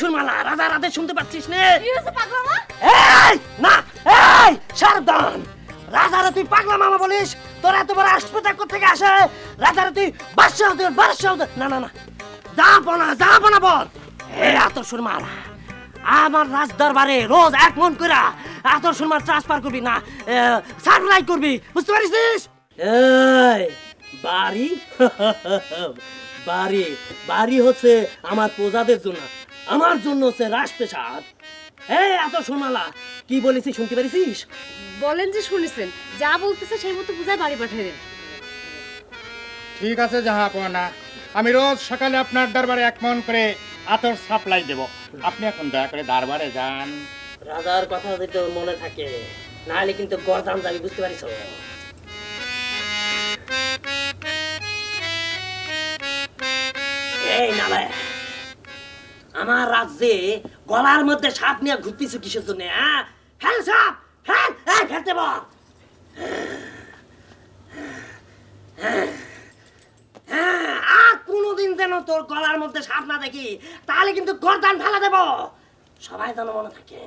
সুরমালা রাজা রাতে শুনতে পাচ্ছিস নে? কি হয়েছে পাগলা মা? এই না, এই সাবধান। রাজারে তুই পাগলা মামা বলিস? তোর এত বড় হাসপাতাল থেকে আসে? রাজারে তুই বাদশাহ না না না, যাবো না বল। আতর সুরমালা আমার রাজ দরবারে রোজ এক মন করে আতর সুরমালা ট্রান্সফার করবি না, সাপ্লাই করবি, বুঝতে পারিস? এই বাড়ি বাড়ি বাড়ি হচ্ছে আমার প্রজাদের জন্য, আমার জন্য হচ্ছে রাজপ্রাসাদ। এই আতর সুরমালা কি বলেছি শুনতে পারিস? বলেন যে শুনেছেন, যা বলতেছে সেই মতো বুঝায় বাড়ি পাঠিয়ে দেন। ঠিক আছে জাহাপনা, আমি রোজ সকালে আপনার দরবারে এক মন করে আতর সাপ্লাই দেব। আপনি এখন দয়া করে দরবারে যান। রাজার কথা যদি তোর মনে থাকে, নাহলে কিন্তু গরদান যাবি, বুঝতে পারিস? এই নালে আমার রাজ্যে গলার মধ্যে সাপ নিয়ে ঘুরতেছ কিসের জন্য? হ্যাঁ সাপ, হ্যাঁ ফেলতে বল। আর কোনোদিন যেন তোর গলার মধ্যে সাপ না দেখি, তাহলে কিন্তু গর্দান ফেলা দেব, সবাই যেন মনে থাকে।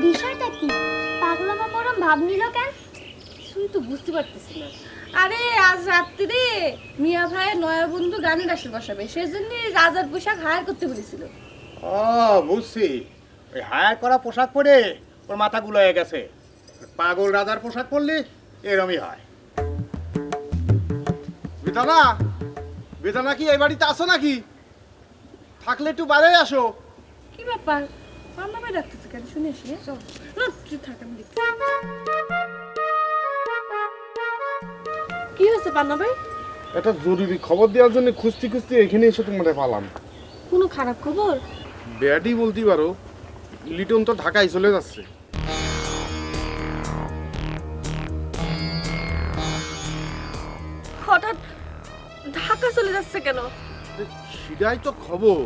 বিষয়টা কি? পাগলা মামা ওরম ভাব নিল কেন? শুনি তো বুঝতে পারতেছি না। আরে আজ রাত্রে মিয়া ভাইয়ের নয়া বন্ধু গানের আসর বসাবে, সেজন্য রাজার পোশাক হায়ার করতে বলেছিল। ও বুঝছি, ওই হায়ার করা পোশাক পরে ওর মাথা গুলো গেছে। পাগল রাজার পোশাক পরলে এরমই হয়। বেদানা, বেদানা কি এই বাড়িতে আসো নাকি? থাকলে একটু বাইরে আসো। কি ব্যাপার? পান্না ভাই ডাকতেছে কেন? শুনে আসি। চল না, তুই থাক, আমি দেখছি। কি হয়েছে পান্না ভাই? একটা জরুরি খবর দেওয়ার জন্য খুঁজতে খুঁজতে এখানে এসে তোমাদের পালাম। কোনো খারাপ খবর? ব্যাডই বলতে পারো, লিটন তো ঢাকায় চলে যাচ্ছে। হঠাৎ ঢাকা চলে যাচ্ছে কেন? সেটাই তো খবর।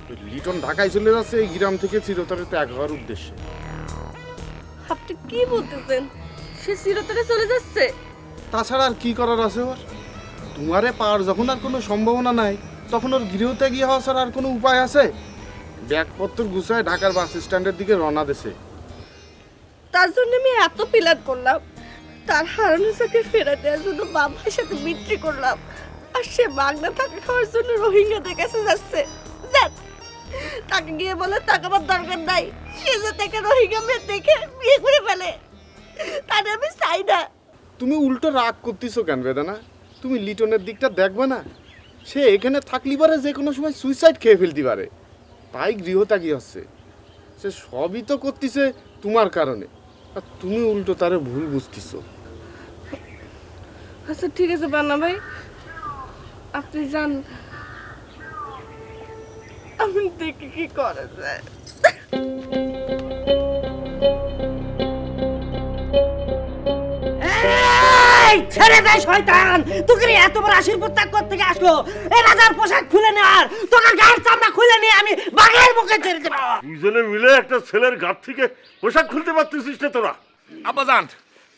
ওই লিটন ঢাকায় চলে যাচ্ছে এই গ্রাম থেকে চিরতরে ত্যাগ হওয়ার উদ্দেশ্যে। আপনি কি বলতেছেন? সে চিরতরে চলে যাচ্ছে? তাছাড়া আর কি করার আছে ওর? তোমারে পাওয়ার যখন আর কোনো সম্ভাবনা নাই, তখন ওর গৃহত্যাগী হওয়া ছাড়া আর কোনো উপায় আছে? ব্যাগপত্র গুছায় ঢাকার বাস স্ট্যান্ডের দিকে রওনা দিছে। তার জন্য আমি এত প্ল্যান করলাম, তার হারানো চাকরি ফেরত দেওয়ার জন্য বাবার সাথে বিক্রি করলাম, আর সে বাংলা টাকা খাওয়ার জন্য রোহিঙ্গাদের কাছে যাচ্ছে। যান, তাকে গিয়ে বলে টাকা আমার দরকার নাই, সে যে তাকে রোহিঙ্গা মেয়ে দেখে বিয়ে করে ফেলে, তাহলে আমি চাই না। তুমি উল্টো রাগ করতেছো কেন বেদানা? তুমি লিটনের দিকটা দেখবে না? সে এখানে থাকলি পারে যে কোনো সময় সুইসাইড খেয়ে ফেলতে পারে, তাই গৃহত্যাগী হচ্ছে। সে সবই তো করতেছে তোমার কারণে, আর তুমি উল্টো তারে ভুল বুঝতেছো। আচ্ছা ঠিক আছে পান্না ভাই, আপনি যান, আমি দেখি কি করা যায়। ছেড়ে দেয় শয়তান! তোকে এত বড় আশীর্বাদ থেকে আসলো, এই রাজার পোশাক খুলে নে, আর তোকে গায়ের চামড়া খুলে নিয়ে আমি বাঘের মুখে ছেড়ে দেব। দুজনে মিলে একটা ছেলের গাত থেকে পোশাক খুলতে পারতেছিস না তোরা? আব্বাজান,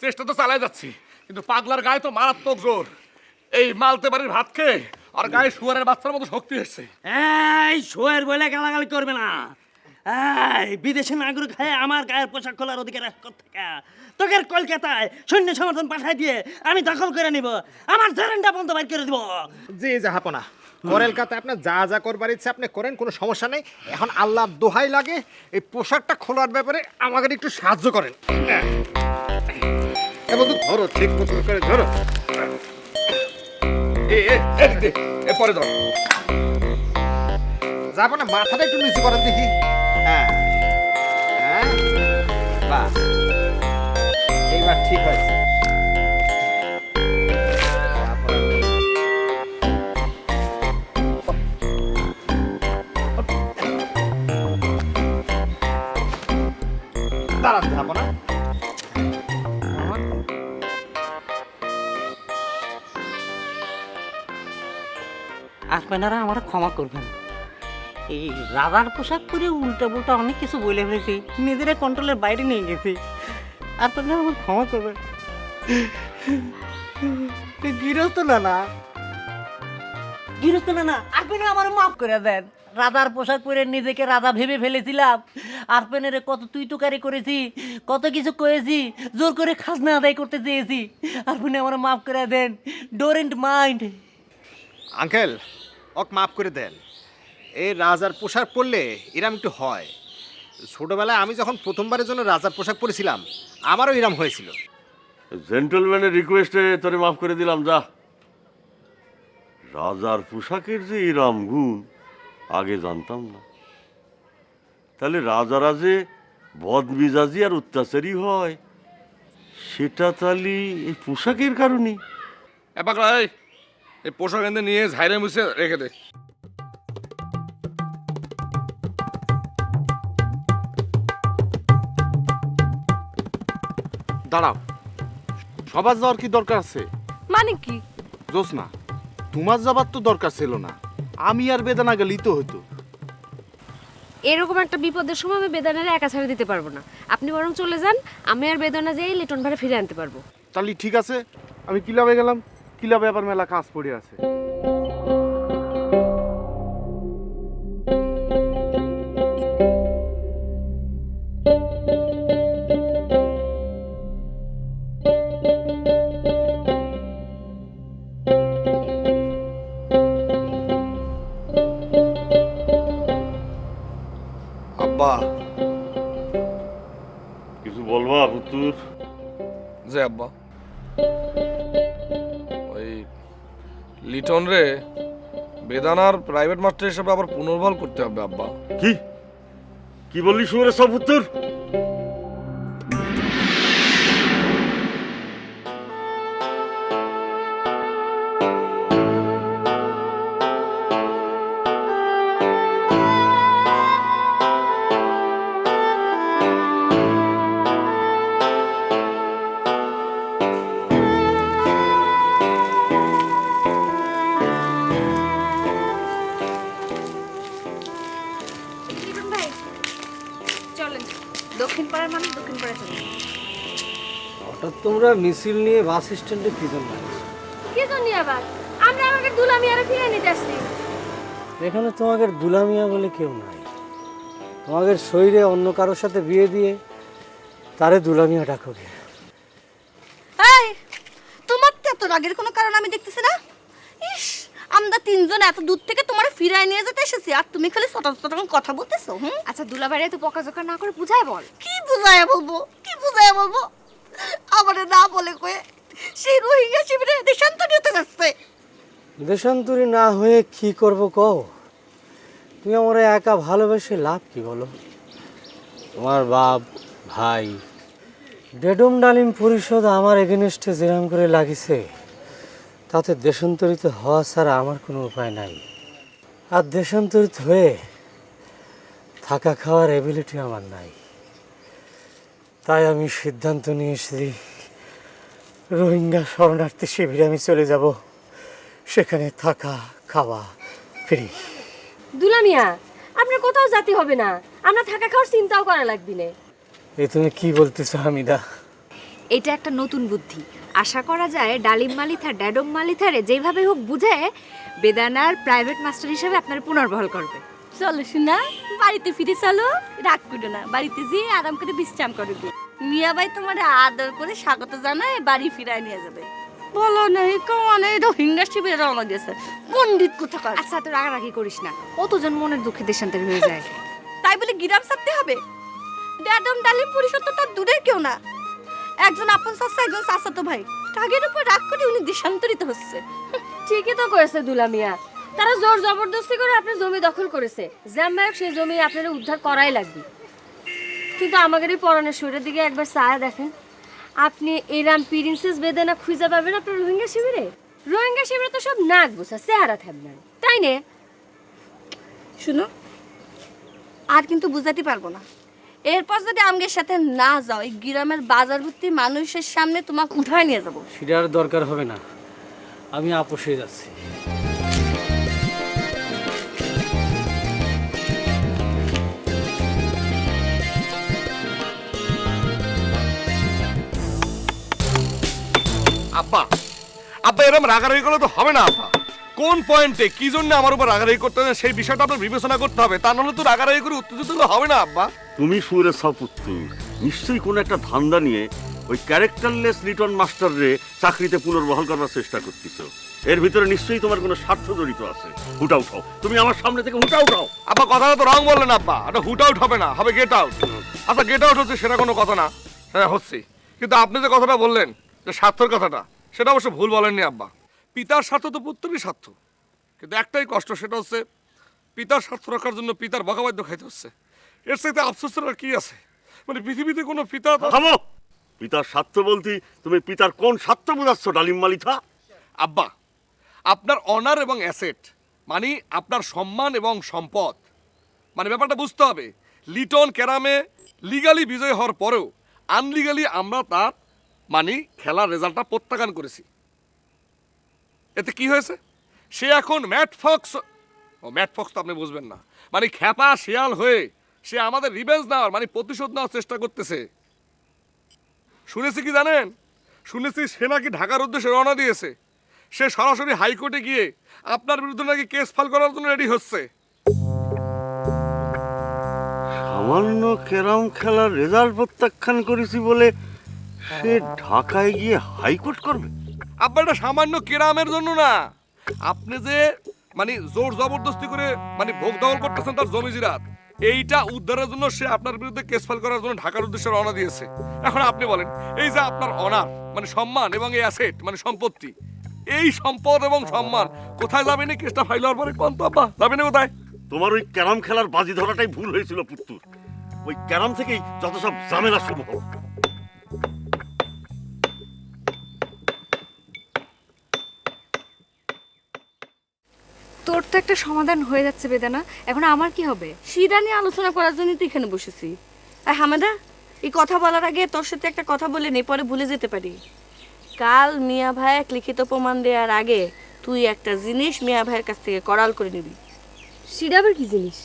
চেষ্টা তো চালাই যাচ্ছি, কিন্তু পাগলার গায়ে তো মারাত্মক জোর। এই মালতে বাড়ির ভাত খেয়ে আর গায়ে শুয়ারের বাচ্চার মতো শক্তি এসছে। এই শোয়ের বলে গালাগালি করবে না। এই বিদেশি নাগরিক হয়ে আমার গায়ের পোশাক খোলার অধিকার কোত্থেকে? তোকে কলকাতায় সৈন্য সমর্থন পাঠাই দিয়ে আমি দখল করে নিব, আমার ঝাড়ান্ডা বন্ধ বাইর করে দিব। জি জাহাপনা, করেলকাতে আপনার যা যা করবার ইচ্ছে আপনি করেন, কোনো সমস্যা নেই। এখন আল্লাহর দোহাই লাগে, এই পোশাকটা খোলার ব্যাপারে আমাকে একটু সাহায্য করেন। এবার তো ধরো, ঠিক মতো করে ধরো। পরে ধর। জাহাপনা মাথাটা একটু নিচু করেন দেখি। হ্যাঁ হ্যাঁ, বাহ, এইবার ঠিক হয়েছে। দাঁড়ান জাহাপনা, আপনারা আমার ক্ষমা করবেন, এই রাজার পোশাক পরে উল্টা পুল্টা অনেক কিছু বলে ফেলেছি, নিজেরা কন্ট্রোলের বাইরে নিয়ে গেছি। আপনারা আমার ক্ষমা করবেন। গৃহস্থ না গৃহস্থ না আপনি আমার মাফ করে দেন। রাজার পোশাক পরে নিজেকে রাজা ভেবে ফেলেছিলাম, আর পেনের কত তুই তুকারি করেছি, কত কিছু করেছি, জোর করে খাজনা আদায় করতে চেয়েছি। আপনি আমার মাফ করে দেন, ডোন্ট মাইন্ড। আঙ্কেল ওক মাফ করে দেন। এই রাজার পোশাক পরলে এরম একটু হয়। ছোটবেলায় আমি যখন প্রথমবারের জন্য রাজার পোশাক পরেছিলাম আমারও এরম হয়েছিল। জেন্টলম্যানের রিকোয়েস্টে তোরে মাফ করে দিলাম, যা। রাজার পোশাকের যে এরাম গুণ আগে জানতাম না। তাহলে রাজারা যে বদমিজাজি আর অত্যাচারী হয় সেটা তাহলে এই পোশাকের কারণে। এ পাগলা, এই পোশাক এনে নিয়ে ঝাইরে মুছে রেখে দে। দাঁড়াও, সবার যাওয়ার কি দরকার আছে? মানে কি? জোসনা, তোমার যাবার তো দরকার ছিল না, আমি আর বেদানা গেলেই তো হতো। এরকম একটা বিপদের সময় আমি বেদনারে একা ছেড়ে দিতে পারবো না। আপনি বরং চলে যান, আমি আর বেদনা যেয়ে লিটন ভাড়া ফিরে আনতে পারবো। তাহলে ঠিক আছে, আমি ক্লাবে গেলাম। ক্লাবে আবার মেলা কাজ পড়ে আছে। আব্বা, কিছু বলবা পুতুর? যে আব্বা, ওই লিটন রে বেদানার প্রাইভেট মাস্টার হিসেবে আবার পুনর্বহাল করতে হবে আব্বা। কি কি বললি শুয়ারে সব পুতুর? লিটন ভাই চলেন, দক্ষিণ পাড়ার মানুষ দক্ষিণ পাড়ায় চলেন। হঠাৎ তোমরা মিছিল নিয়ে বাস স্ট্যান্ডে কি জন্য? কি জানি আবার, আমরা আমাকে দুলামি আর ফিরে নিতে আসছি। এখানে তোমাদের দুলামিয়া বলে কেউ নাই। তোমাদের শরীরে অন্য কারোর সাথে বিয়ে দিয়ে তারে দুলামিয়া ডাকো গে। এই, তোমার তো এত রাগের কোনো কারণ আমি দেখতেছি না। ইস, আমরা তিনজন এত দূর থেকে তোমার ফিরায় নিয়ে যেতে এসেছি আর তুমি খালি সটান সটান কথা বলতেছো। আচ্ছা দুলাভাইরে তো বকাঝকা না করে বুঝায় বল। কি বুঝায়া বলবো, কি বুঝায়া বলবো? আমারে না বলে কয়ে সেই রোহিঙ্গা শিবিরে দেশান্তরি হতে যাচ্ছে। দেশান্তরি না হয়ে কি করব কও? তুমি আমার একা ভালোবেসে লাভ কি বলো? তোমার বাপ ভাই ডেডম ডালিম পরিষদ আমার এগেনস্টে যেরাম করে লাগিছে, তাতে দেশান্তরিত হওয়া ছাড়া আমার কোনো উপায় নাই। আর দেশান্তরিত হয়ে থাকা খাওয়ার এবিলিটি আমার নাই। তাই আমি সিদ্ধান্ত নিয়েছি রোহিঙ্গা শরণার্থী শিবিরে আমি চলে যাব, সেখানে থাকা খাওয়া ফ্রি। দুলামিয়া, আপনার কোথাও জাতি হবে না, আমরা থাকা খাওয়ার চিন্তাও করা লাগবে না। এ তুমি কি বলতেছো হামিদা? এটা একটা নতুন বুদ্ধি। আশা করা যায় ডালিম মালিথা ড্যাডম মালিথারে যেভাবে হোক বুঝে বেদানার প্রাইভেট মাস্টার হিসেবে আপনার পুনর্বহাল করবে। চলো শোনা, বাড়িতে ফিরে চলো, রাগ করো না, বাড়িতে যেয়ে আরাম করে বিশ্রাম করবে। মিয়া ভাই তোমার আদর করে স্বাগত জানায় বাড়ি ফিরায় নিয়ে যাবে। বলো নেই কেমন এই রোহিঙ্গা শিবিরে রওনা দিয়েছে পণ্ডিত কোথাকার। আচ্ছা তো রাগারাগি করিস না, কতজন মনের দুঃখে দেশান্তরী হয়ে যায়। তাই বলে গিরাম ছাড়তে হবে? ড্যাডম ডালিম পরিষদ তো তার দূরের কেউ না, একজন আপন চাচা একজন চাচাতো ভাই। রাগের উপর রাগ করে উনি দেশান্তরিত হচ্ছে। ঠিকই তো করেছে দুলামিয়া, তারা জোর জবরদস্তি করে আপনার জমি দখল করেছে। জ্যামায়ক সেই জমি আপনারা উদ্ধার করাই লাগবে। কিন্তু আমাদের এই পরনের শরীরের দিকে একবার চায়া দেখেন, আপনি এরাম প্রিন্সেস বেদানা খুঁজে পাবেন আপনার রোহিঙ্গা শিবিরে? রোহিঙ্গা শিবিরে তো সব নাক বোঝা চেহারা থাকবেন, তাই না? শুনো, আর কিন্তু বুঝাতে পারবো না। এরপর যদি আমগের সাথে না যাও, এই গ্রামের বাজার ভর্তি মানুষের সামনে তোমাকে উঠায় নিয়ে যাবো। সেটার দরকার হবে না, আমি আপোষে যাচ্ছি। আব্বা আব্বা এরকম রাগারাগি করলে তো হবে না আব্বা। কোন পয়েন্টে কি জন্য আমার উপর রাগারাগি করতে হবে সেই বিষয়টা আপনার বিবেচনা করতে হবে, তা নাহলে তো রাগারাগি করে উত্তেজিত হলে হবে না আব্বা। তুমি সুরের সাপুত্র নিশ্চয়ই কোনো একটা ধান্দা নিয়ে ওই ক্যারেক্টারলেস লিটন মাস্টাররে চাকরিতে পুনর্বহাল করার চেষ্টা করতেছো। এর ভিতরে নিশ্চয়ই তোমার কোনো স্বার্থ জড়িত আছে। হুট আউট হও, তুমি আমার সামনে থেকে হুট আউট হও। আব্বা কথাটা তো রং বললেন আব্বা, এটা হুট আউট হবে না, হবে গেট আউট। আচ্ছা গেট আউট হচ্ছে সেটা কোনো কথা না, হ্যাঁ হচ্ছে, কিন্তু আপনি যে কথাটা বললেন যে স্বার্থের কথাটা, সেটা অবশ্য ভুল বলেননি আব্বা। পিতার স্বার্থ তো পুত্রেরই স্বার্থ, কিন্তু একটাই কষ্ট, সেটা হচ্ছে পিতার স্বার্থ রক্ষার জন্য পিতার বকাবাদ্য খাইতে হচ্ছে। এর সাথে আফসোসের আর কি আছে? মানে পৃথিবীতে কোনো পিতা থামো। পিতার স্বার্থ বলতে তুমি পিতার কোন স্বার্থ বোঝাচ্ছ ডালিম মালিথা? আব্বা আপনার অনার এবং অ্যাসেট মানে আপনার সম্মান এবং সম্পদ, মানে ব্যাপারটা বুঝতে হবে। লিটন ক্যারামে লিগালি বিজয় হওয়ার পরেও আনলিগালি আমরা তার মানে খেলার রেজাল্টটা প্রত্যাখ্যান করেছি। এতে কি হয়েছে? সে এখন ম্যাট ফক্স তো আপনি বুঝবেন না, মানে খ্যাপা শিয়াল হয়ে সে আমাদের রিভেঞ্জ নেওয়ার মানে প্রতিশোধ নেওয়ার চেষ্টা করতেছে। শুনেছি কি জানেন? শুনেছি সে নাকি ঢাকার উদ্দেশ্যে রওনা দিয়েছে। সে সরাসরি হাইকোর্টে গিয়ে আপনার বিরুদ্ধে নাকি কেস ফাইল করার জন্য রেডি হচ্ছে। সামান্য ক্যারাম খেলার রেজাল্ট প্রত্যাখ্যান করেছি বলে সে ঢাকায় গিয়ে হাইকোর্ট করবে? আপনার এটা সামান্য কেরামের জন্য না, আপনি যে মানে জোর জবরদস্তি করে মানে ভোগ দখল করতেছেন তার জমি জিরাত, এইটা উদ্ধারের জন্য সে আপনার বিরুদ্ধে কেস ফাইল করার জন্য ঢাকার উদ্দেশ্যে রওনা দিয়েছে। এখন আপনি বলেন, এই যে আপনার অনার মানে সম্মান এবং এই অ্যাসেট মানে সম্পত্তি, এই সম্পদ এবং সম্মান কোথায় যাবে না কেসটা ফাইল হওয়ার পরে? কোন তো আব্বা যাবে না কোথায়? তোমার ওই ক্যারাম খেলার বাজি ধরাটাই ভুল হয়েছিল পুত্তুর। ওই ক্যারাম থেকেই যত সব ঝামেলা শুরু হলো। তোর তো একটা সমাধান হয়ে যাচ্ছে বেদানা, এখন আমার কি হবে? সিদা নিয়ে আলোচনা করার জন্যই তো এখানে বসেছি। আর হামেদা, এই কথা বলার আগে তোর সাথে একটা কথা বলে নেই, পরে ভুলে যেতে পারি। কাল মিয়া ভাই এক লিখিত প্রমাণ দেওয়ার আগে তুই একটা জিনিস মিয়া ভাইয়ের কাছ থেকে করাল করে নিবি। সেটা আবার কি জিনিস?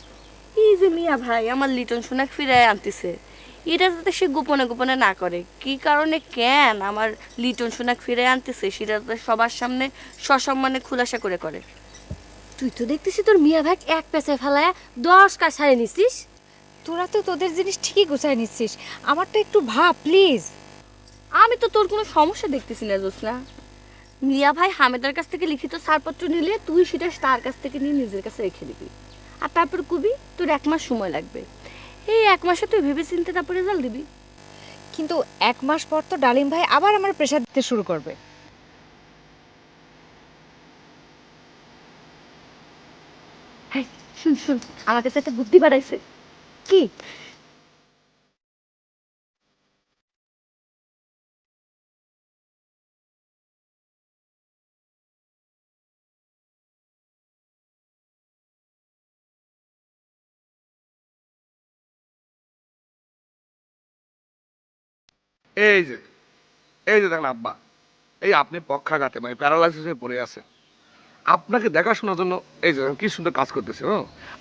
এই যে মিয়া ভাই আমার লিটন সোনাক ফিরায় আনতেছে, এটা যাতে সে গোপনে গোপনে না করে। কি কারণে কেন আমার লিটন সোনাক ফিরায় আনতেছে সেটা যাতে সবার সামনে সসম্মানে খুলাসা করে করে। তুই তো দেখতেছি তোর মিয়া ভাই এক পেছায় ফেলায়া 10 কাজ সারে নিছিস। তোরা তো তোদের জিনিস ঠিকই গোছায় নিচ্ছিস, আমারটা একটু ভাব প্লিজ। আমি তো তোর কোনো সমস্যা দেখতেছি না জোসনা। মিয়া ভাই হামেদার কাছ থেকে লিখিত ছাড়পত্র নিলে তুই সেটা তার কাছ থেকে নিয়ে নিজের কাছে রেখে দিবি, আর তারপর কবি তোর 1 মাস সময় লাগবে। এই 1 মাসে তুই ভেবে চিন্তে তারপরে রেজাল্ট দিবি। কিন্তু 1 মাস পর তো ডালিম ভাই আবার আমার প্রেশার দিতে শুরু করবে। শুন শুন, আমার কাছে একটা বুদ্ধি বাড়াইছে। কি? এই যে এই যে দেখেন আব্বা, এই আপনি পক্ষাঘাতে মানে প্যারালাইসিস হয়ে পড়ে আছে, আপনাকে দেখাশোনার জন্য এই যে কি সুন্দর কাজ করতেছে,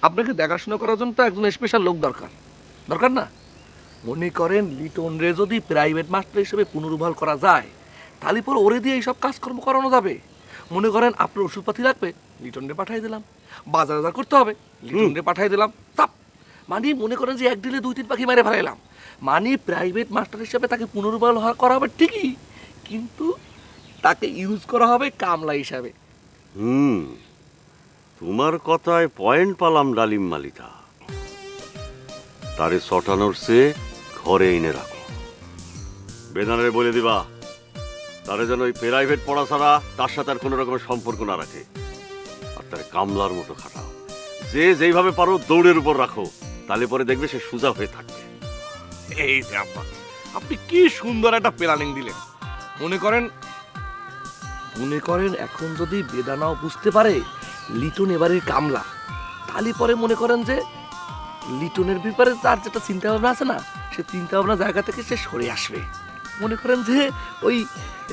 আপনাকে দেখাশোনা করার জন্য তো একজন স্পেশাল লোক দরকার, দরকার না? মনে করেন লিটন রে যদি প্রাইভেট মাস্টার হিসেবে পুনর্বহাল করা যায়, তাহলে পরে ওরে দিয়ে এইসব কাজকর্ম করানো যাবে। মনে করেন আপনার ওষুধপাতি লাগবে, লিটন রে পাঠিয়ে দিলাম। বাজার বাজার করতে হবে, লিটন রে পাঠিয়ে দিলাম। তাপ মানে মনে করেন যে এক দিলে 2-3 পাখি মেরে ফেলাইলাম। মানে প্রাইভেট মাস্টার হিসেবে তাকে পুনর্বহাল করা হবে ঠিকই, কিন্তু তাকে ইউজ করা হবে কামলা হিসাবে। তোমার কথায় পয়েন্ট পালাম ডালিম মালিতা। তারে চটানোর চেয়ে ঘরে এনে রাখো। বেদানারে বলে দিবা তারে যেন ওই প্রাইভেট পড়া ছাড়া তার সাথে আর কোনো রকমের সম্পর্ক না রাখে, আর তারে কামলার মতো খাটাও। যে যেইভাবে পারো দৌড়ের উপর রাখো, তাহলে পরে দেখবে সে সোজা হয়ে থাকবে। এই যে আব্বা, আপনি কি সুন্দর একটা প্ল্যানিং দিলেন। মনে করেন এখন যদি বেদানাও বুঝতে পারে লিটন এবারের কামলা, তাহলে পরে মনে করেন যে লিটনের ব্যাপারে তার যেটা চিন্তা ভাবনা আছে না, সে চিন্তা ভাবনা জায়গা থেকে সে সরে আসবে। মনে করেন যে ওই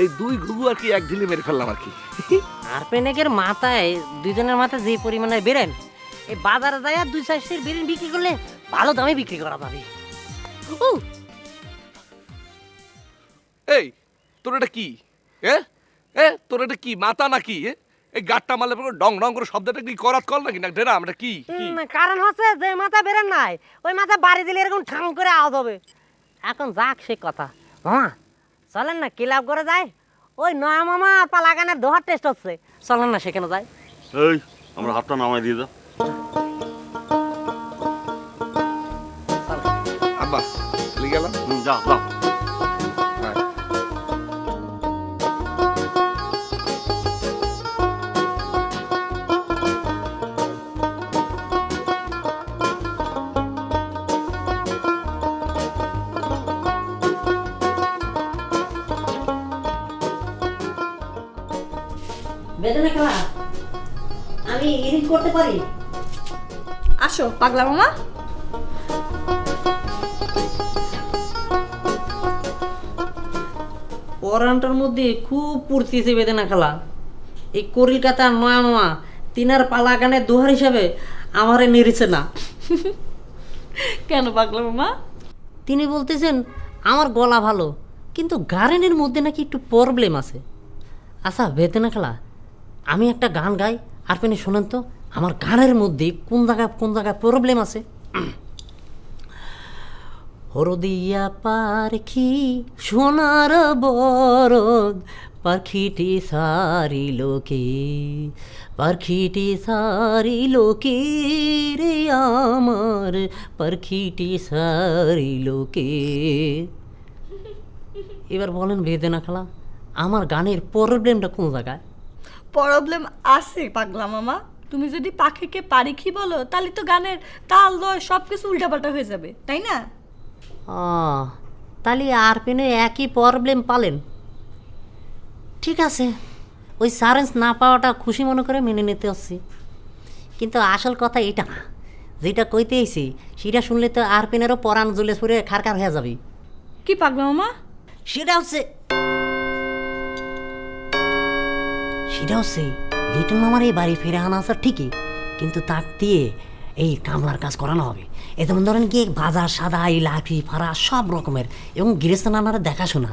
এই 2 ঘুঘু আর কি এক ঢিলে মেরে ফেললাম আর কি। আর পেনেকের মাথায় দুইজনের মাথায় যে পরিমাণে বেরেন, এই বাজারে যায় 2-4 সের বেরেন বিক্রি করলে ভালো দামে বিক্রি করা যাবে। এই তোর এটা কি? তোর এটা কি মাথা নাকি এই গাটটা মারলে পরে ডং ডং করে শব্দটা কি করাত কল নাকি না ডেরা আমরা কি কারণ হচ্ছে যে মাথা বেরেন নাই ওই মাথা বাড়ি দিলে এরকম ঠাং করে আওয়াজ হবে। এখন যাক সে কথা মামা, চলেন না ক্লাব করে যায়। ওই নয়া মামা আর পালাগানের দোহার টেস্ট হচ্ছে, চলেন না সেখানে যাই। এই আমরা হাতটা নামাই দিয়ে দাও। আব্বা চলে গেলাম। যা যাও। বেদনা খেলা আমি ইরিট করতে পারি। আসো পাগলা মামা। পরানটার মধ্যে খুব পড়তেছে বেদনা খেলা। এই কলকাতার নয়া মামা তিনার পালা গানের দোহার হিসাবে আমারে নেড়েছে না। কেন পাগলা মামা? তিনি বলতেছেন আমার গলা ভালো, কিন্তু গানের মধ্যে নাকি একটু প্রবলেম আছে। আচ্ছা বেদনা খেলা, আমি একটা গান গাই, আর আপনি শোনেন তো আমার গানের মধ্যে কোন জায়গায় প্রবলেম আছে। হরদিয়া পাখি সোনার বরদ পাখিটি সারিল কে, পাখিটি সারিল কে রে আমার, পাখিটি সারিল কে। এবার বলেন বেদনা খেলা, আমার গানের প্রবলেমটা কোন জায়গায়? প্রবলেম আছে পাগলা মামা। তুমি যদি পাখিকে পারিখি বলো তাহলে তো গানের তাল লয় সব কিছু উল্টাপাল্টা হয়ে যাবে, তাই না? তাহলে আর পেনে একই প্রবলেম পালেন। ঠিক আছে, ওই সারেন্স না পাওয়াটা খুশি মনে করে মেনে নিতে হচ্ছে, কিন্তু আসল কথা এটা না। যেটা কইতে এসি সেটা শুনলে তো আর পেনেরও পরাণ জ্বলে ফুরে খারকার হয়ে যাবে। কি পাগলা মামা? সেটা হচ্ছে লিটন মামার এই বাড়ি ফিরে আনা আসা ঠিকই, কিন্তু তাক দিয়ে এই কামলার কাজ করানো হবে। এ যেমন ধরেন কি বাজার সাদা এই লাঠি ফাড়া সব রকমের, এবং গৃহস্থ নানারা দেখাশোনা।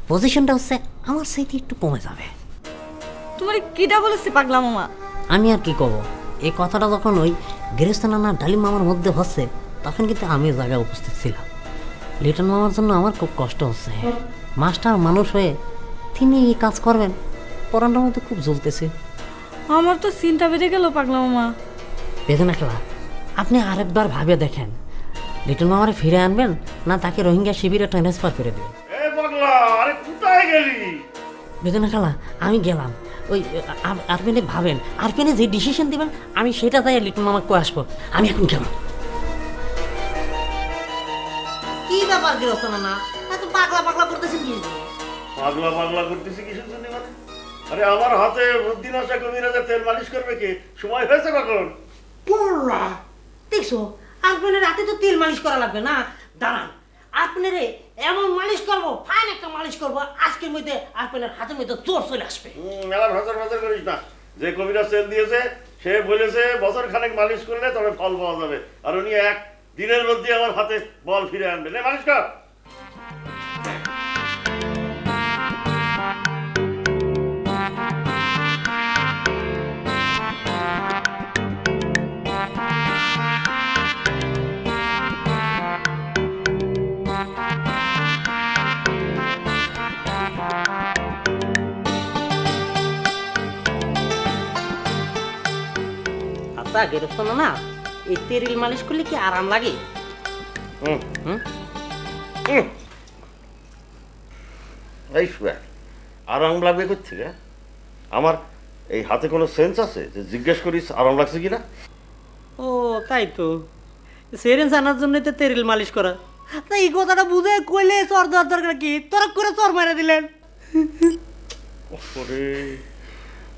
পজিশনটা হচ্ছে আমার সাথে একটু কমে যাবে। তোমার কিটা বলেছে পাগলা মামা? আমি আর কি কব, এই কথাটা যখন ওই গৃহস্থ নানা ডালিম মামার মধ্যে হচ্ছে তখন কিন্তু আমি জায়গায় উপস্থিত ছিলাম। লিটন মামার জন্য আমার খুব কষ্ট হচ্ছে। মাস্টার মানুষ হয়ে তিনি এই কাজ করবেন, পরানটার মধ্যে খুব জ্বলতেছে। আমার তো চিন্তা বেড়ে গেল পাগলা মামা। বেদনা খেলা, আপনি আরেকবার ভাবে দেখেন, লিটন মামারে ফিরে আনবেন না তাকে রোহিঙ্গা শিবিরে ট্রান্সফার করে দেবেন। বেদনা খেলা, আমি গেলাম। ওই আরপিনে ভাবেন, আরপিনে যে ডিসিশন দিবেন আমি সেটা তাই লিটন মামাকে আসবো। আমি এখন গেলাম। কি ব্যাপার গৃহস্থ না এত পাগলা করতেছেন কি? পাগলা করতেছি কিসের জন্য? মানে আরে আমার হাতে বুদ্ধি নশা কবিরাজের তেল মালিশ করবে কি? সময় হয়েছে কখন? পড়লা দেখছো, আপনার রাতে তো তেল মালিশ করা লাগবে না। দাঁড়ান, আপনারে এমন মালিশ করবো, ফাইন একটা মালিশ করবো, আজকের মধ্যে আপনার হাতের মধ্যে জোর চলে আসবে। মেলা ভাজার করিস না। যে কবিরাজ তেল দিয়েছে সে বলেছে বছর খানেক মালিশ করলে তবে ফল পাওয়া যাবে, আর উনি এক দিনের মধ্যে আমার হাতে বল ফিরে আনবে। নে মালিশ কর। আচ্ছা গেরস্ত না এই তেল মালিশ করলে কি আরাম লাগে? এই শুয়ে আরাম লাগবে কোথেকে? আমার এই হাতে কোনো সেন্স আছে যে জিজ্ঞেস করিস আরাম লাগছে কিনা? ও তাই তো, সেরেন্স আনার জন্য তো তেল মালিশ করা। তা এই কথাটা বুঝে কইলে চর দেওয়ার দরকার কি? তোরা করে চর মারা দিলেন।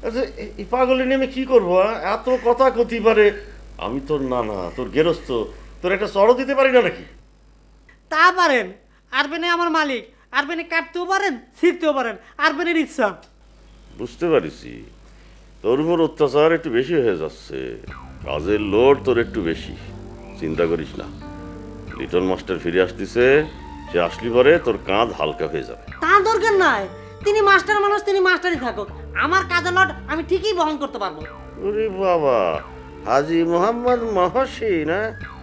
আচ্ছা এই পাগলি নিয়ে আমি কি করবো? এত কথা কতি পারে। আমি তোর নানা, তোর গেরস্ত, তোর একটা চড়ও দিতে পারি না নাকি? তা পারেন, আরবেনে আমার মালিক, আরবেনে কাটতেও পারেন ছিঁড়তেও পারেন, আরবেনের ইচ্ছা। বুঝতে পারিছি তোর উপর অত্যাচার একটু বেশি হয়ে যাচ্ছে, কাজের লোড তোর একটু বেশি। চিন্তা করিস না, লিটন মাস্টার ফিরে আসতেছে, সে আসলি পরে তোর কাঁধ হালকা হয়ে যাবে। তা দরকার নাই, তিনি মাস্টার মানুষ, তিনি মাস্টারই থাকুক, আমার কাজের লট আমি ঠিকই বহন করতে পারবো। ওরে বাবা, হাজি মোহাম্মদ মহসি না?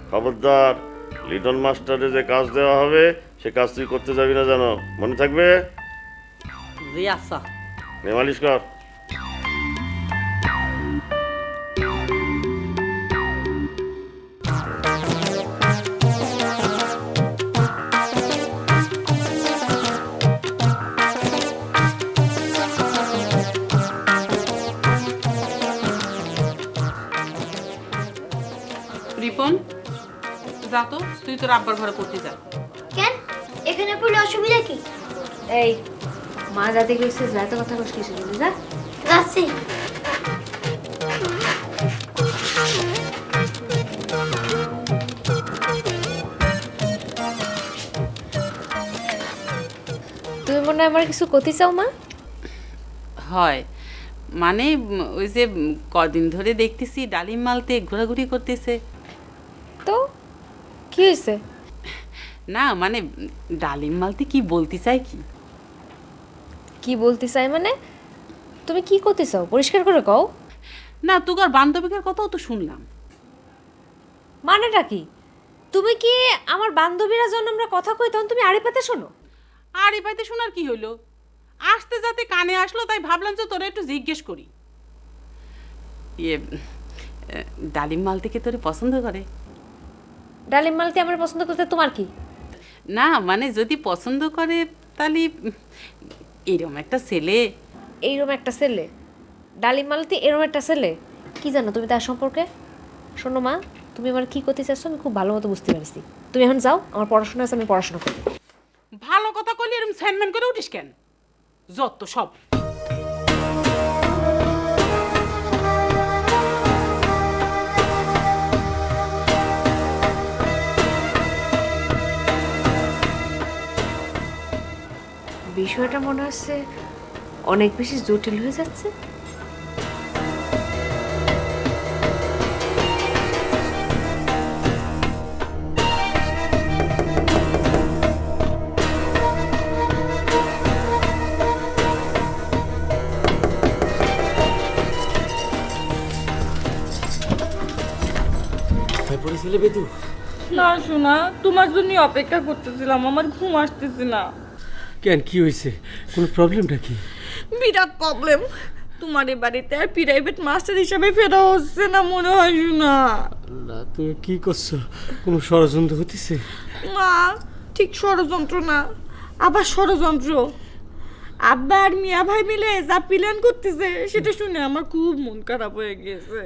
খবরদার, লিটন মাস্টারে যে কাজ দেওয়া হবে সে কাজ তুই করতে যাবি না, জানো? মনে থাকবে? জি আচ্ছা। নে মালিশ কর। রিপন, যা তো, তুই তোর আব্বার ঘরে পড়তে যা। কেন এখানে পড়লে অসুবিধা কি? এই মা যাতে গেছে যাতে কথা কস কিছু বলি যা। যাচ্ছি। তুমি মনে হয় আমার কিছু করতে চাও মা? হয় মানে ওই যে কদিন ধরে দেখতেছি ডালিম মালতে ঘোরাঘুরি করতেছে। তো কি হয়েছে? না মানে ডালিম মালতে কি বলতে চাই কি? কি বলতে চাই মানে? তুমি কি করতে চাও পরিষ্কার করে কও। না, তোর বান্ধবীদের কথাও তো শুনলাম। মানেটা কি? তুমি কি আমার বান্ধবীরা যখন আমরা কথা কই তখন তুমি আড়ি পাতে শোনো? আর এই পাইতে শোনার কি হইলো? আসতে যাতে কানে আসলো, তাই ভাবলাম যে তোরা একটু জিজ্ঞেস করি। ইয়ে, ডালিম মালতিকে তোরে পছন্দ করে? ডালিম মালতি আমার পছন্দ করতে তোমার কি? না মানে যদি পছন্দ করে তাহলে এরকম একটা ছেলে। এইরকম একটা ছেলে? ডালিম মালতি এরকম একটা ছেলে? কি জানো তুমি তার সম্পর্কে? শোনো মা, তুমি আমার কি করতে চাচ্ছ আমি খুব ভালো মতো বুঝতে পারছি। তুমি এখন যাও, আমার পড়াশোনা আছে, আমি পড়াশোনা করি। ভালো কথা কইলে এরকম স্যানম্যান করে উঠিস কেন? যত সব। বিষয়টা মনে হচ্ছে অনেক বেশি জটিল হয়ে যাচ্ছে। না শোনা, তোমার জন্য অপেক্ষা করতেছিলাম, আমার ঘুম আসতেছে না। কেন, কি হয়েছে? কোনো প্রবলেমটা কি? বিরাট প্রবলেম। তোমার এই বাড়িতে আর প্রাইভেট মাস্টার হিসেবে ফেরা হচ্ছে না মনে হয় শোনা। না, তুমি কি করছো? কোনো ষড়যন্ত্র হতেছে? না, ঠিক ষড়যন্ত্র না, আবার ষড়যন্ত্র। আব্বা আর মিয়া ভাই মিলে যা প্ল্যান করতেছে সেটা শুনে আমার খুব মন খারাপ হয়ে গেছে।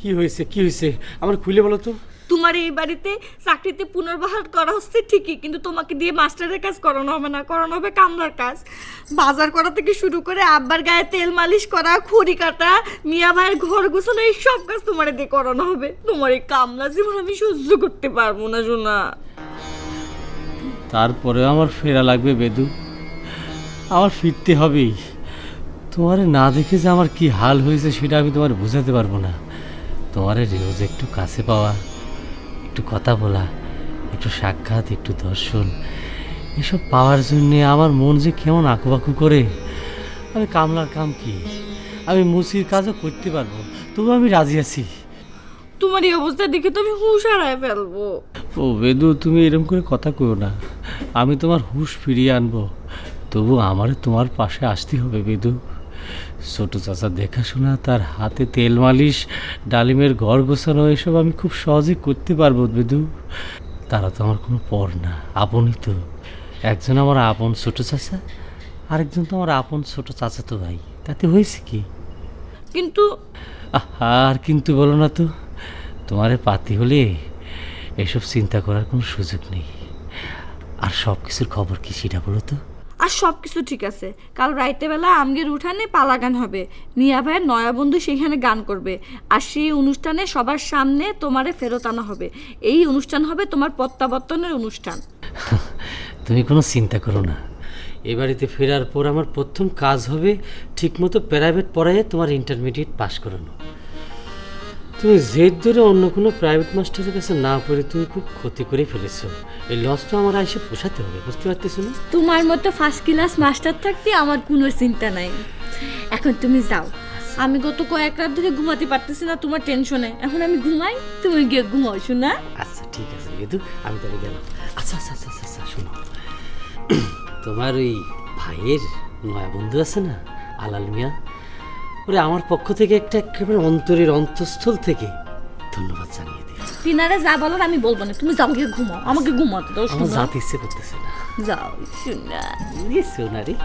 কি হয়েছে, কি হয়েছে আমার খুলে বলো তো। তোমার এই বাড়িতে চাকরিতে পুনর্বহাল করা হচ্ছে ঠিকই, কিন্তু তোমাকে দিয়ে মাস্টারের কাজ করানো হবে না, করানো হবে কামলার কাজ। বাজার করা থেকে শুরু করে আব্বার গায়ে তেল মালিশ করা, খড়ি কাটা, মিয়া ভাইয়ের ঘর গোছানো, এই সব কাজ তোমার দিয়ে করানো হবে। তোমার এই কামলা জীবন আমি সহ্য করতে পারবো না সোনা। তারপরে আমার ফেরা লাগবে বেদু, আমার ফিরতে হবেই। তোমারে না দেখে যে আমার কি হাল হয়েছে সেটা আমি তোমার বোঝাতে পারবো না। তোমারে রোজ একটু কাছে পাওয়া, একটু কথা বলা, একটু সাক্ষাৎ, একটু দর্শন, এসব পাওয়ার জন্যে আমার মন যে কেমন আঁকুবাকু করে। আমি কামলার কাম কি, আমি মুসির কাজও করতে পারবো, তবু আমি রাজি আছি। তোমার এই অবস্থা দেখে তো আমি হুঁশ হারায় ফেলবো। ও বেদু, তুমি এরকম করে কথা কইও না। আমি তোমার হুঁশ ফিরিয়ে আনবো, তবু আমারে তোমার পাশে আসতে হবে বেদু। ছোট চাচা দেখাশোনা, তার হাতে তেল মালিশ, ডালিমের ঘর গোছানো, এসব আমি খুব সহজেই করতে পারবো বেদু। তারা তো আমার কোনো পর না, আপনই তো। একজন আমার আপন ছোট চাচা, আরেকজন তো আমার আপন ছোট চাচাতো ভাই, তাতে হয়েছে কি? কিন্তু আর কিন্তু বলো না তো, তোমারে পাতি হলে এসব চিন্তা করার কোনো সুযোগ নেই। আর সব কিছুর খবর কি সেটা বলো তো। আর সব কিছু ঠিক আছে। কাল রাইতে বেলা আমগের উঠানে পালা গান হবে, মিয়া ভাইয়ের নয়া বন্ধু সেখানে গান করবে, আর সেই অনুষ্ঠানে সবার সামনে তোমারে ফেরত আনা হবে। এই অনুষ্ঠান হবে তোমার প্রত্যাবর্তনের অনুষ্ঠান। তুমি কোনো চিন্তা করো না, এ বাড়িতে ফেরার পর আমার প্রথম কাজ হবে ঠিকমতো প্রাইভেট পড়াইয়ে তোমার ইন্টারমিডিয়েট পাশ করানো। তুমি জেদ ধরে অন্য কোনো প্রাইভেট মাস্টারের কাছে না পড়ে তুমি খুব ক্ষতি করে ফেলেছো। এই লসটা আমার এসে পোষাতে হবে, বুঝতে পারতেছো না? তোমার মতো ফার্স্ট ক্লাস মাস্টার থাকতে আমার কোনো চিন্তা নাই। এখন তুমি যাও, আমি গত কয়েক রাত ধরে ঘুমাতে পারতেছি না তোমার টেনশনে। এখন আমি ঘুমাই, তুমি গিয়ে ঘুমাও শোনা। আচ্ছা ঠিক আছে বেদু, আমি তাহলে গেলাম। আচ্ছা আচ্ছা আচ্ছা আচ্ছা আচ্ছা, শোনো, তোমার ওই ভাইয়ের নয়া বন্ধু আছে না, আলাল মিয়া, ওরে আমার পক্ষ থেকে একটা একেবারে অন্তরের অন্তঃস্থল থেকে ধন্যবাদ জানিয়ে দিই। তিনারে যা বলার আমি বলবো না, তুমি যাও গিয়ে ঘুমাও, আমাকে ঘুমাতে দাও আমার শোনা। যাতে ইচ্ছে করতেছে না। যাও শোনা। সোনারি,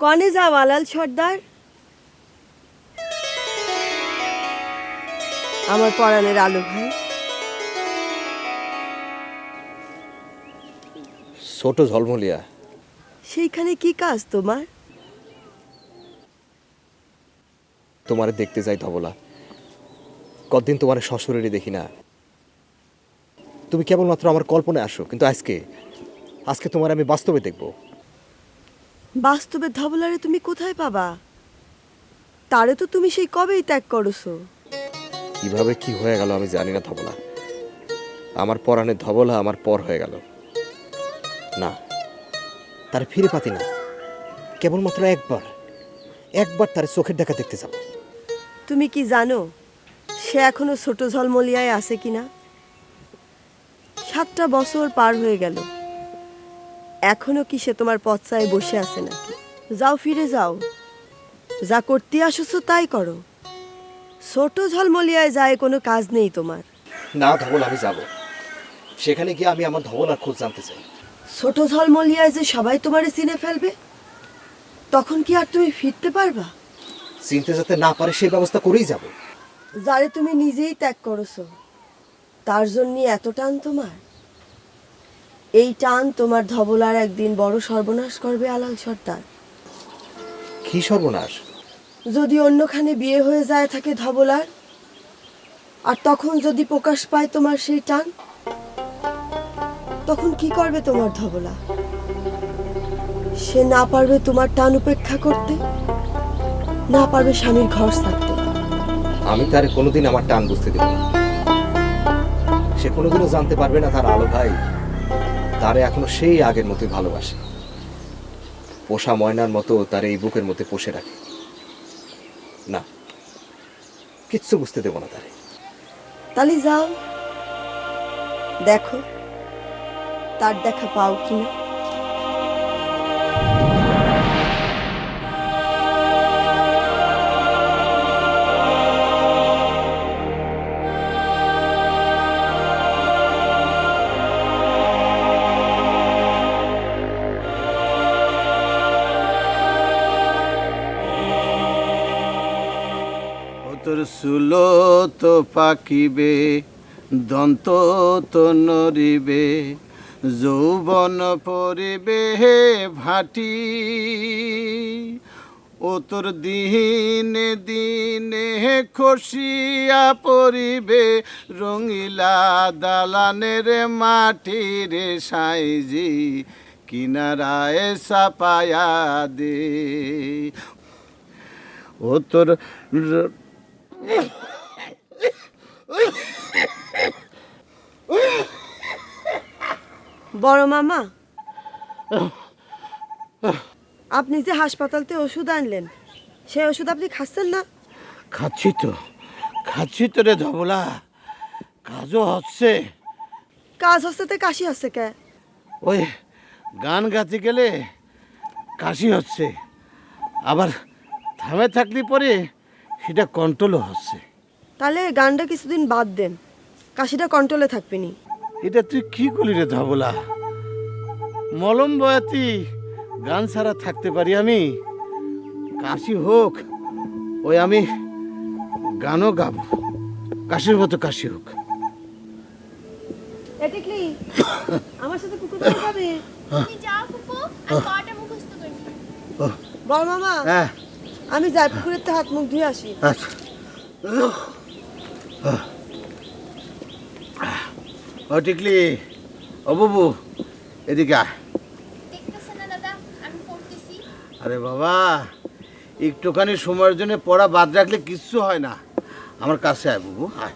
কনে যাও আলাল সর্দার? আমার পরাণের আলো ভাই। ছোট ঝলমলিয়া, সেইখানে কি কাজ তোমার? তোমারে দেখতে যাই ধবলা। কতদিন তোমার শ্বশুরেরই দেখি না। তুমি কেবলমাত্র আমার কল্পনায় আসো, কিন্তু আজকে তোমার আমি বাস্তবে দেখব। বাস্তবে ধবলারে তুমি কোথায় পাবা? তারে তো তুমি সেই কবেই ত্যাগ করছো। কিভাবে কি হয়ে গেল আমি জানি না ধবলা। আমার পরাণের ধবলা আমার পর হয়ে গেল। না, তার ফিরে পাতি না। কেবলমাত্র একবার তার চোখের দেখা দেখতে যাব। তুমি কি জানো সে এখনো ছোট ঝলমলিয়ায় আছে কিনা? 7টা বছর পার হয়ে গেল, এখনো কি সে তোমার পথচায় বসে আছে নাকি? যাও, ফিরে যাও, যা করতে আসছো তাই করো। ছোট ঝলমলিয়ায় যায় কোনো কাজ নেই তোমার। না ধবল, আমি যাব। সেখানে গিয়ে আমি আমার ধবলার খোঁজ জানতে চাই। ছোট ঝলমলিয়ায় যে সবাই তোমারে চিনে ফেলবে, তখন কি আর তুমি ফিরতে পারবা? চিনতে যাতে না পারে সেই ব্যবস্থা করেই যাব। যারে তুমি নিজেই ত্যাগ করেছো, তার জন্য এত টান তোমার? এই টান তোমার ধবলার একদিন বড় সর্বনাশ করবে আলাল সর্দার। কি সর্বনাশ? যদি অন্যখানে বিয়ে হয়ে যায় থাকে ধবলার, আর তখন যদি প্রকাশ পায় তোমার সেই টান, তখন কি করবে তোমার ধবলা? সে না পারবে তোমার টান উপেক্ষা করতে, না পারবে স্বামীর ঘর ছাড়তে। আমি তার কোনোদিন আমার টান বুঝতে দেব না। সে কোনোদিনও জানতে পারবে না তার আলো ভাই তারে এখনো সেই আগের মতোই ভালোবাসে। পোষা ময়নার মতো তার এই বুকের মধ্যে পোষে রাখে। না, কিচ্ছু বুঝতে দেব না তারে। তাহলে যাও, দেখো তার দেখা পাও কিনা। তোর সুলো তো পাকিবে, দন্ত তো নড়িবে, যৌবন পরিবে ভাটি। ও তোর দিনে দিনে খসিয়া পরিবে, রঙিলা দালানের মাটির সাইজি, কিনারায় সাপায়া দে। ও তোর বড় মামা, আপনি যে হাসপাতালতে ওষুধ আনলেন, সেই ওষুধ আপনি খাচ্ছেন না? খাচ্ছি তো রে ধবলা, কাজও হচ্ছে। কাজ হচ্ছে তো কাশি হচ্ছে কে? ওই গান গাতে গেলে কাশি হচ্ছে, আবার থামে থাকলে পরে সেটা কন্ট্রোলও হচ্ছে। তাহলে গানটা কিছুদিন বাদ দেন, কাশিটা কন্ট্রোলে থাকবে নি। এটা তুই কি করলি রে ধবলা? মলম বয়াতি গান ছাড়া থাকতে পারি আমি? কাশি হোক, ওই আমি গানও গাবো, কাশির মতো কাশি হোক। এটিকলি আমার সাথে পুকুর পাড়ে যাবে? তুমি যাও ফুপু, আমি কটা মুখস্থ করি। বড় মামা, হ্যাঁ আমি যাই পুকুরের হাত মুখ ধুয়ে আসি। আচ্ছা। ও টিকলি, ও বাবু, এদিকে আয়। দেখতেছ না দাদা, আমি পড়তেছি। আরে বাবা, একটুখানি সময়ের জন্য পড়া বাদ রাখলে কিচ্ছু হয় না। আমার কাছে আয় বাবু, আয়।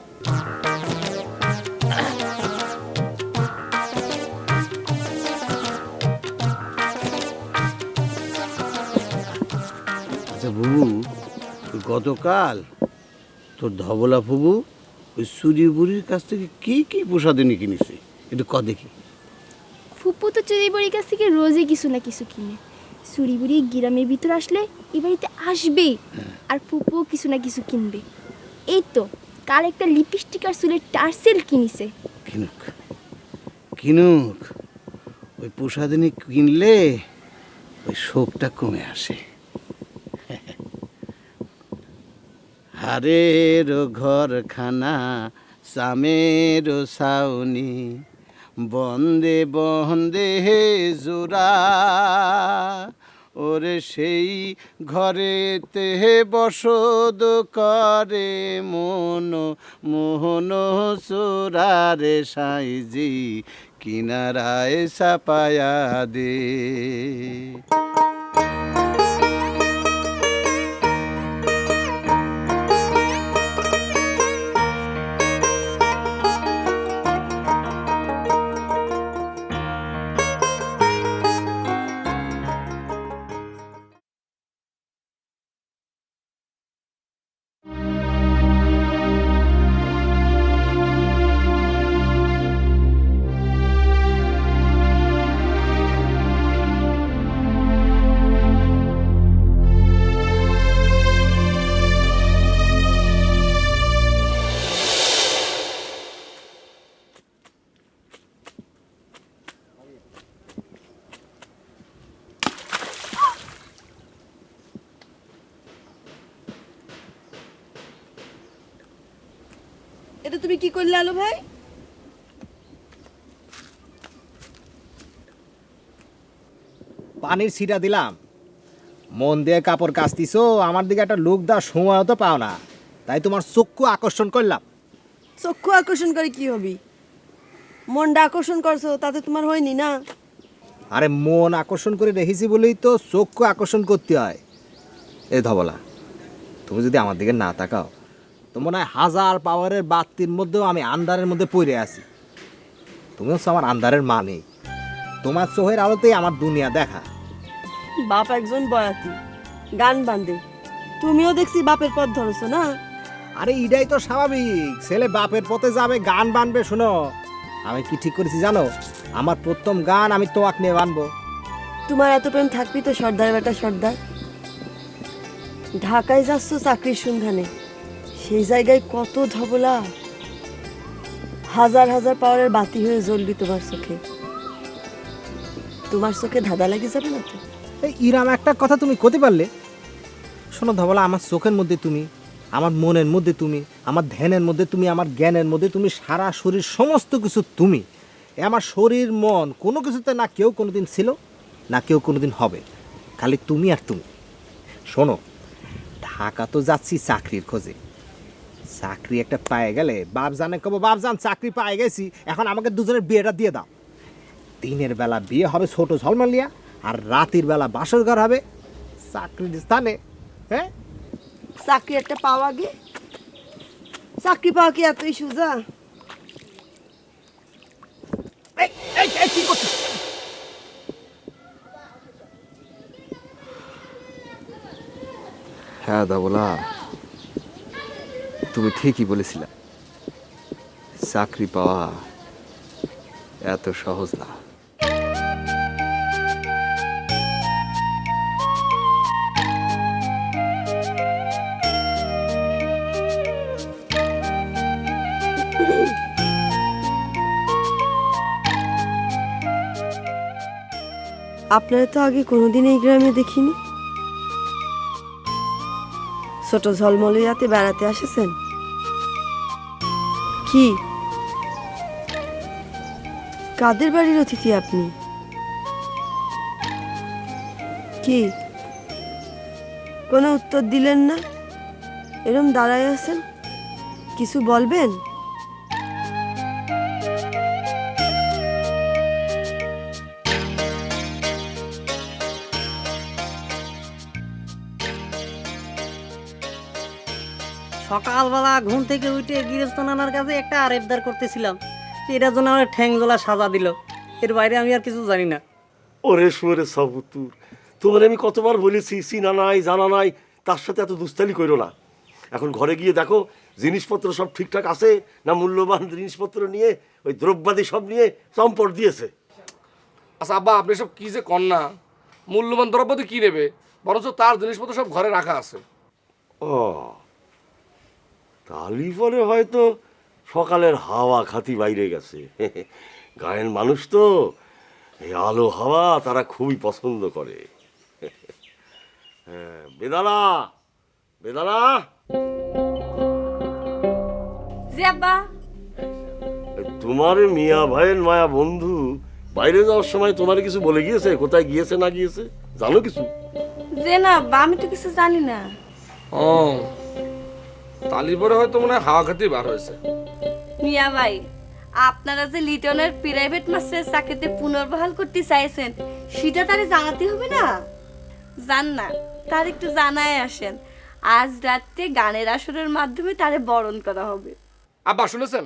আচ্ছা বুবু, ওই গতকাল তোর ধবলা ফুবু ওই সুরি বুড়ির কাছ থেকে কি কি প্রসাদিনী কিনেছে একটু ক দেখি। ফুপু তো চুরি বুড়ির কাছ থেকে রোজই কিছু না কিছু কিনে। চুরি বুড়ি গ্রামের ভিতর আসলে এই বাড়িতে আসবেই, আর ফুপুও কিছু না কিছু কিনবে। এই তো কাল একটা লিপস্টিক আর চুলের টার্সেল কিনেছে। কিনুক কিনুক, ওই প্রসাদিনী কিনলে ওই শোকটা কমে আসে। হারের ঘরখানা সামের সাউনি, বন্দে বন্দে জোড়া, ওরে সেই ঘরেতে বসদ করে মন মোহন চোরারে সাইজি কিনারায় সাপায়া দে। এটা তুমি কি করলে আলো ভাই? পানির ছিটা দিলাম, মন দিয়ে কাপড় কাচতিছো, আমার দিকে একটা লোক দা সময় তো পাও না, তাই তোমার চক্ষু আকর্ষণ করলাম। চক্ষু আকর্ষণ করে কি হবি? মনটা আকর্ষণ করছো, তাতে তোমার হয়নি না? আরে মন আকর্ষণ করে রেখেছি বলেই তো চক্ষু আকর্ষণ করতে হয়। এই ধবলা, তুমি যদি আমার দিকে না তাকাও তো মনে হয় হাজার পাওয়ারের বাতির মধ্যেও আমি আন্ধারের মধ্যে পড়ে আছি। তুমি হচ্ছে আমার আন্ধারের মানে, তোমার চোখের আলোতেই আমার দুনিয়া দেখা। বাপ একজন বয়াতি, গান বান্ধে, তুমিও দেখছি বাপের পথ ধরেছো না? আরে এটাই তো স্বাভাবিক, ছেলে বাপের পথে যাবে, গান বানবে। শোনো, আমি কি ঠিক করেছি জানো? আমার প্রথম গান আমি তোমাকে নিয়ে বানবো। তোমার এত প্রেম থাকবি তো সর্দার বেটা সর্দার। ঢাকায় যাচ্ছ চাকরির সন্ধানে, সেই জায়গায় কত ধবলা, হাজার হাজার পাওয়ারের বাতি হয়ে জ্বলবি তোমার চোখে। তোমার চোখে ধাঁধা লেগে যাবে না তো? এই ইরাম একটা কথা তুমি করতে পারলে? শোনো ধবলা, আমার চোখের মধ্যে তুমি, আমার মনের মধ্যে তুমি, আমার ধ্যানের মধ্যে তুমি, আমার জ্ঞানের মধ্যে তুমি, সারা শরীর সমস্ত কিছু তুমি। আমার শরীর মন কোনো কিছুতে না কেউ কোনোদিন ছিল, না কেউ কোনোদিন হবে, খালি তুমি আর তুমি। শোনো, ঢাকা তো যাচ্ছি চাকরির খোঁজে, চাকরি একটা পায়ে গেলে বাপ জানে কব, বাপ জান চাকরি পায়ে গেছি, এখন আমাকে দুজনের বিয়েটা দিয়ে দাও। দিনের বেলা বিয়ে হবে ছোট ঝলমালিয়া, আর রাতের বেলা বাসর ঘর হবে চাকরির স্থানে। হ্যাঁ, চাকরি একটা পাওয়া গে, চাকরি পাওয়া কি এতই সোজা? কি করছিস? হ্যাঁ দাবলা, তুমি ঠিকই বলেছিলে, চাকরি পাওয়া এত সহজ না। আপনারা তো আগে কোনোদিন এই গ্রামে দেখিনি। ছোট ঝলমলিয়াতে বেড়াতে আসেছেন কি? কাদের বাড়ির অতিথি আপনি? কি কোনো উত্তর দিলেন না? এরম দাঁড়ায় আছেন, কিছু বলবেন? সকালবেলা ঘুম থেকে উঠে গৃহস্থ নানার কাছে একটা আরেবদার করতেছিলাম, এটার জন্য আমার ঠ্যাংজোলা সাজা দিল। এর বাইরে আমি আর কিছু জানি না। ওরে শুয়ারে সাবুতুর, তোমার আমি কতবার বলেছি চিনা নাই জানা নাই, তার সাথে এত দুস্তালি করো না। এখন ঘরে গিয়ে দেখো জিনিসপত্র সব ঠিকঠাক আছে না, মূল্যবান জিনিসপত্র নিয়ে ওই দ্রব্যাদি সব নিয়ে চম্পট দিয়েছে। আচ্ছা আব্বা, আপনি সব কি যে কন্যা, মূল্যবান দ্রব্যটি কি নেবে, বরঞ্চ তার জিনিসপত্র সব ঘরে রাখা আছে। ও তালি পরে হয়তো সকালের হাওয়া খাতি বাইরে গেছে। গায়ের মানুষ তো এই আলো হাওয়া তারা খুবই পছন্দ করে। হ্যাঁ, বেদানা বেদানা, জি আব্বা। তোমার মিয়া ভাইয়ের মায়া বন্ধু বাইরে যাওয়ার সময় তোমার কিছু বলে গিয়েছে? কোথায় গিয়েছে না গিয়েছে জানো কিছু? যে না আব্বা, আমি তো কিছু জানি না। ও তালি পরে হয়তো মনে হয় হাওয়া খাতি বার হয়েছে। মিয়া ভাই, আপনারা যে লিটনের প্রাইভেট মাস্টারের চাকরিতে পুনর্বহাল করতে চাইছেন, সেটা তারে জানাতে হবে না? জান না, তার একটু জানায় আসেন। আজ রাতে গানের আসরের মাধ্যমে তারে বরণ করা হবে। আব্বা শুনেছেন,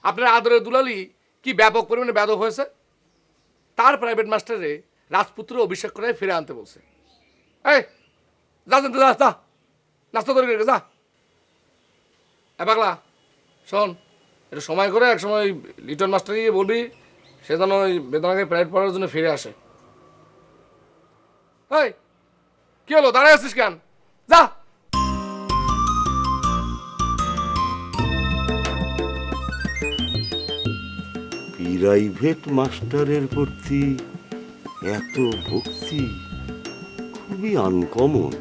আপনার আদরের দুলালি কি ব্যাপক পরিমাণে ব্যাধ হয়েছে। তার প্রাইভেট মাস্টারে রাজপুত্র অভিষেক করে ফিরে আনতে বলছে। এই যা যা যা নাস্তা করে যা। পাগলা শোন, একটু সময় করে এক সময় লিটন মাস্টারকে বলবি সে যেন ওই বেদনাকে প্রাইভেট পড়ার জন্য ফিরে আসে। এই কি হলো, দাঁড়ায় আছিস কেন? যা। প্রাইভেট মাস্টারের প্রতি এত ভক্তি খুবই আনকমন।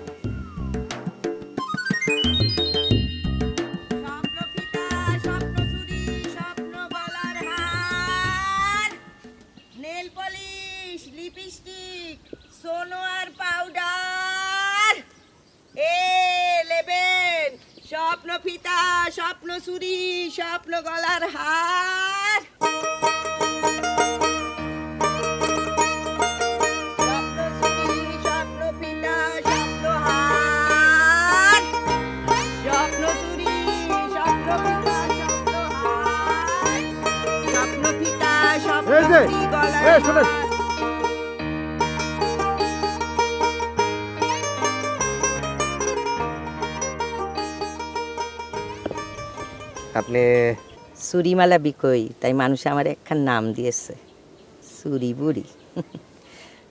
নেল পলিশ, লিপস্টিক, সোনো আর পাউডার নেবেন। স্বপ্ন ফিতা, স্বপ্ন চুড়ি, স্বপ্ন গলার হার, স্বপ্ন চুড়ি, স্বপ্ন ফিতা, স্বপ্ন হার, স্বপ্ন চুড়ি, স্বপ্ন ফিতা, স্বপ্ন হার, স্বপ্ন ফিতা, স্বপ্ন চুড়ি, গলার হার। আপনি চুরিমালা বিকই, তাই মানুষ আমার একখান নাম দিয়েছে চুরি বুড়ি।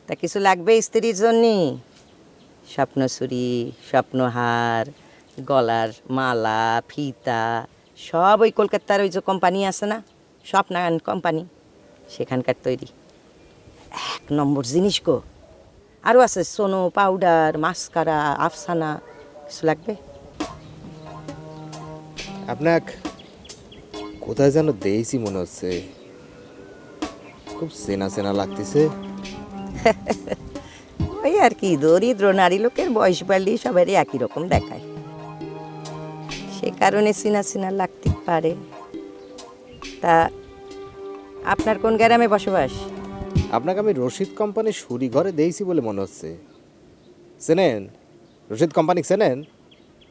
তা কিছু লাগবে স্ত্রীর জন্যে? স্বপ্নচুরি, স্বপ্নহার, গলার মালা, ফিতা সব ওই কলকাতার ওই যে কোম্পানি আছে না, স্বপ্নায়ন কোম্পানি, সেখানকার তৈরি এক নম্বর জিনিস গো। আরও আছে সোনো, পাউডার, মাস্কারা, আফসানা। কিছু লাগবে? আপনাক কোথায় যেন দেখছি মনে হচ্ছে, খুব চেনা চেনা লাগতেছে। ওই আর কি, দরিদ্র নারী লোকের বয়স বাড়লে সবারই একই রকম দেখায়, সে কারণে চিনা চিনা লাগতে পারে। তা আপনার কোন গ্রামে বসবাস? আপনাকে আমি রশিদ কোম্পানির সুরি ঘরে দেখছি বলে মনে হচ্ছে। চেনেন রশিদ কোম্পানি? চেনেন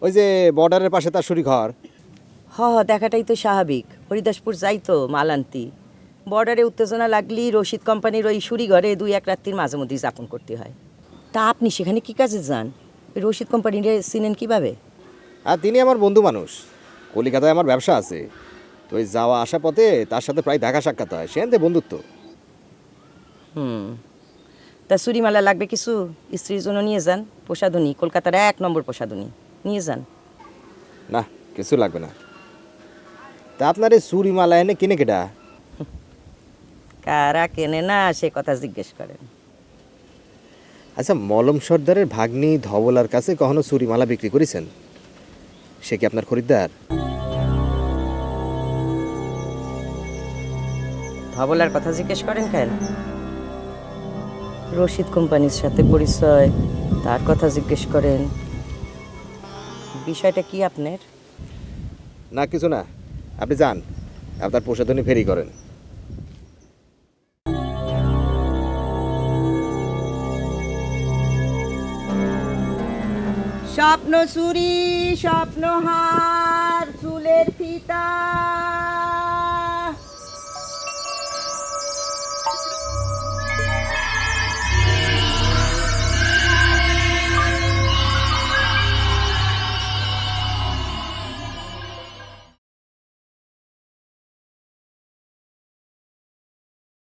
ওই যে বর্ডারের পাশে তার সুরি ঘর? দেখাটাই তো স্বাভাবিক। হরিদাসপুর যাই তো মাল আনতি, বর্ডারে উত্তেজনা লাগলেই রশিদ কোম্পানির ওই সুরি ঘরে 2-1 রাত্রির মাঝে মধ্যেই যাপন করতে হয়। তা আপনি সেখানে কি কাজে যান? ওই রশিদ কোম্পানির চিনেন কিভাবে? আর তিনি আমার বন্ধু মানুষ, কলিকাতায় আমার ব্যবসা আছে, তো ওই যাওয়া আসা পথে তার সাথে প্রায় দেখা সাক্ষাৎ হয়, সেখানে বন্ধুত্ব। তা চুরিমালা লাগবে কিছু? স্ত্রীর জন্য নিয়ে যান, প্রসাধনী, কলকাতার 1 নম্বর প্রসাধনী নিয়ে যান। না কিছু লাগবে না। তা আপনার এই চুরি মালা এনে কিনে কেটা? কারা কেনে না সে কথা জিজ্ঞেস করেন। আচ্ছা, মলম সর্দারের ভাগ্নি ধবলার কাছে কখনো চুরিমালা বিক্রি করেছেন? সে কি আপনার খরিদ্দার? ধবলার কথা জিজ্ঞেস করেন কেন? রশিদ কোম্পানির সাথে পরিচয়, তার কথা জিজ্ঞেস করেন। বিষয়টা কি আপনার? না কিছু না, আপনি যান, আপনার প্রসাধনী ফেরি করেন। স্বপ্ন চুরি, স্বপ্নহার, চুলের ফিতা,